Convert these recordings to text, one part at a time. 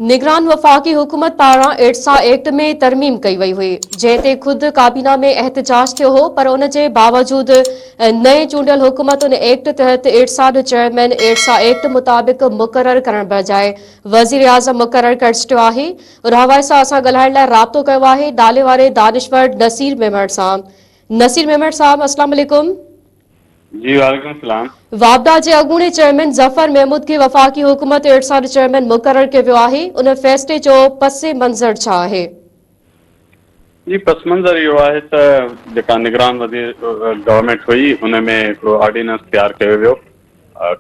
निगरान वफ़ाक़ी हुकूमत पारां इरसा एक्ट में तरमीम कई वई हुई, जंहिं खुद काबीना में एहतजाज थियो हो, पर उन जे बावजूद नए चूंडियल हुकूमत उन एक्ट तहत इरसा जो चेयरमैन इरसा एक्ट मुताबिक मुक़रर करण बजाए वज़ीर आज़म मुक़रर करे छॾियो आहे। उन हवाले सां असां ॻाल्हाइण लाइ राब्तो कयो आहे डाले वारे दानिशवर नसीर मेमण सां। नसीर मेमण साहब, अस्सलाम वालेकुम। जी वालेकुम सलाम। वापडा के अगूणे चेयरमैन जफर महमूद के वफ़ाक़ी हुकूमत इरसा जो चेयरमैन मुक़रर कियो वियो आहे। उन फ़ैसिले जो पसे मंज़र छा आहे? जी पस मंज़र इहो आहे त जेका निगरान वज़ीर गवर्नमेंट हुई उन में हिकिड़ो ऑर्डिनेंस तयारु कयो वियो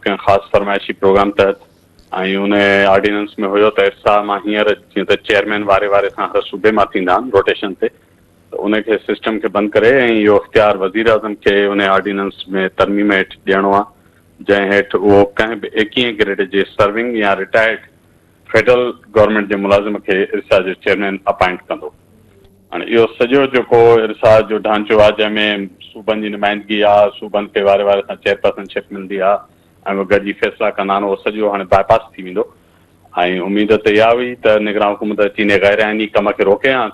कंहिं ख़ासि फरमाइशी प्रोग्राम तहत। ऐं उन ऑर्डिनेंस में हुयो त इरसा मां हींअर जीअं त चेयरमैन वारे सां हर सूबे मां थींदा आहिनि रोटेशन ते, त उनखे सिस्टम खे बंदि करे ऐं इहो इख़्तियार वज़ीर आज़म खे उन ऑर्डिनेंस में तरमीम हेठि ॾियणो आहे, जंहिं हेठि उहो कंहिं बि 21 ग्रेड जे सर्विंग या रिटायर्ड फेडरल गवर्नमेंट जे मुलाज़िम खे इरसा जो चेयरमैन अपॉइंट कंदो। हाणे इहो सॼो जेको इरसा जो ढांचो आहे, जंहिंमें सूबनि जी नुमाइंदगी आहे, सूबनि खे वारे सां चेयरपर्सनशिप मिलंदी आहे ऐं उहे गॾिजी फ़ैसिला कंदा आहिनि, उहो सॼो हाणे बाईपास थी वेंदो। ऐं उमेद त इहा हुई त निगरान हुकूमत अची इन गैर आइनी कम खे रोके हा,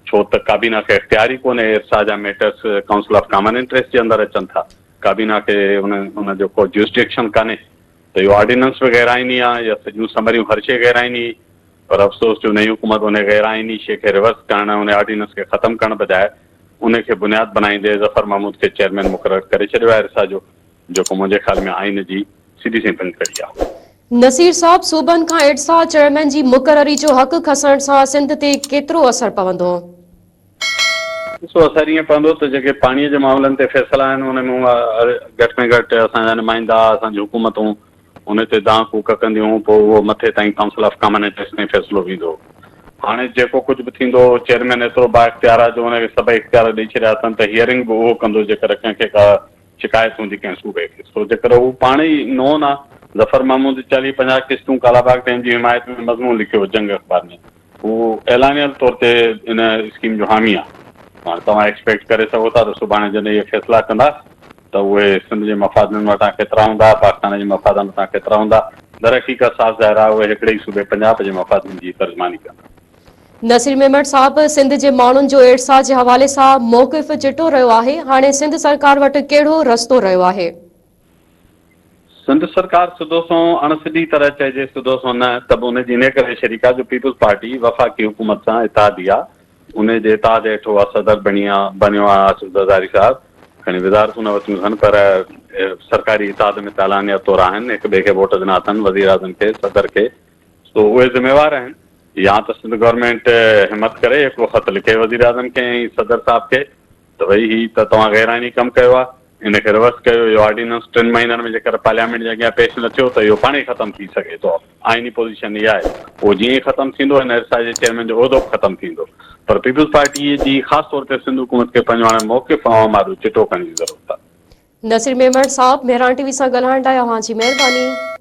छो त काबीना खे इख़्तियार ई कोन्हे। इरसा जा matters council of common interest जे अंदरि अचनि था, काबीना खे उन जो को ज्यूरिसडिक्शन कान्हे। त इहो ऑर्डिनेंस बि गैर आइनी आहे, या सॼियूं समरियूं हर शइ गैर आइनी। पर अफ़सोस जो नई हुकूमत उन गैर आइनी शइ खे रिवर्स करण, उन ऑर्डिनेंस खे ख़तमु करण बजाए उनखे बुनियादु बनाईंदे ज़फ़र महमूद खे चेयरमैन मुक़रर करे छॾियो आहे इरसा जो, जेको मुंहिंजे ख़्याल में आइन जी सीधी सी बंदि कड़ी आहे। नसीर साहब, सूबनि खां इरसा चेयरमैन जी मुक़ररी जो हक़ खसण सां सिंध ते केतिरो असर पवंदो? ॾिसो, असर ईअं पवंदो त जेके पाणीअ जे मामलनि ते फ़ैसिला आहिनि उन में घटि में घटि असांजा नुमाइंदा, असांजी हुकूमतूं उन ते दांह कूक कंदियूं, पोइ उहो मथे ताईं काउंसिल ऑफ कॉमन इंटरेस्ट में फ़ैसिलो वेंदो। हाणे जेको कुझु बि थींदो, चेयरमैन एतिरो बाइख्तियार आहे जो उनखे सभई इख़्तियार ॾेई छॾिया अथनि त हियरिंग बि उहो कंदो जेकर कंहिंखे का शिकायत हूंदी कंहिं सूबे खे। सो जेकर हू पाण ई नोन आहे, ज़फ़र महमूद 40-50 किश्तूं कालाबाग टाइम जी हिमायत में मज़मून लिखियो जंग अख़बार में, उहो ऐलानियल तौर ते इन स्कीम जो हामी आहे। हाणे तव्हां एक्सपेक्ट करे सघो था त सुभाणे जॾहिं इहे फ़ैसिला कंदा त उहे सिंध जे मफ़ादनि वटां केतिरा हूंदा, पाकिस्तान जे मफ़ादनि वटां केतिरा हूंदा। दर हक़ीक़त साफ़ ज़ाहिर आहे उहे हिकिड़े ई सूबे पंजाब जे मफ़ादनि जी तर्जमानी कंदा। नसीर मेमण साहब, सिंध जे माण्हुनि जो इरसा जे हवाले सां मौक़िफ़ चिटो रहियो आहे। हाणे सिंध सरकार वटि कहिड़ो रस्तो रहियो आहे? सिंध सरकार सिधो सो अणसिधी तरह चइजे, सिधो सो न त बि उनजी इन करे शरीक आहे जो पीपुल्स पार्टी वफ़ाक़ी हुकूमत सां इत्तेहादी आहे। उन जे इत्तेहाद हेठि उहा सदर बणियो आहे आसिफ ज़रदारी साहिबु। खणी वज़ारतूं न वरितियूं अथनि, पर सरकारी इत्तेहाद में तालानिया तौर आहिनि, हिक ॿिए खे वोट ॾिना अथनि, वज़ीर आज़म खे, सदर खे। सो उहे ज़िम्मेवार आहिनि। या त सिंध गवर्नमेंट हिमत करे हिकिड़ो ख़त लिखे वज़ीर आज़म खे ऐं सदर साहिब खे त भई ही त तव्हां गैर आइनी कमु कयो आहे, इनखे रिवर्स कयो। इहो ऑर्डिनेंस 3 महीननि में जेकर पार्लियामेंट जे अॻियां पेश न थियो त इहो पाण ई ख़तमु थी सघे थो। आइनी पोज़ीशन इहा आहे। उहो जीअं ई ख़तमु थींदो, हिन इरसा जे चेयरमैन जो उहिदो बि ख़तमु थींदो। पर पीपुल्स पार्टी जी ख़ासि तौर ते सिंध हुकूमत खे पंहिंजो हाणे मौक़िफ़ चिटो करण जी ज़रूरत आहे। नसीर मेमण साहब, मेहरान टीवी सां ॻाल्हाइण लाइ अव्हां जी महिरबानी।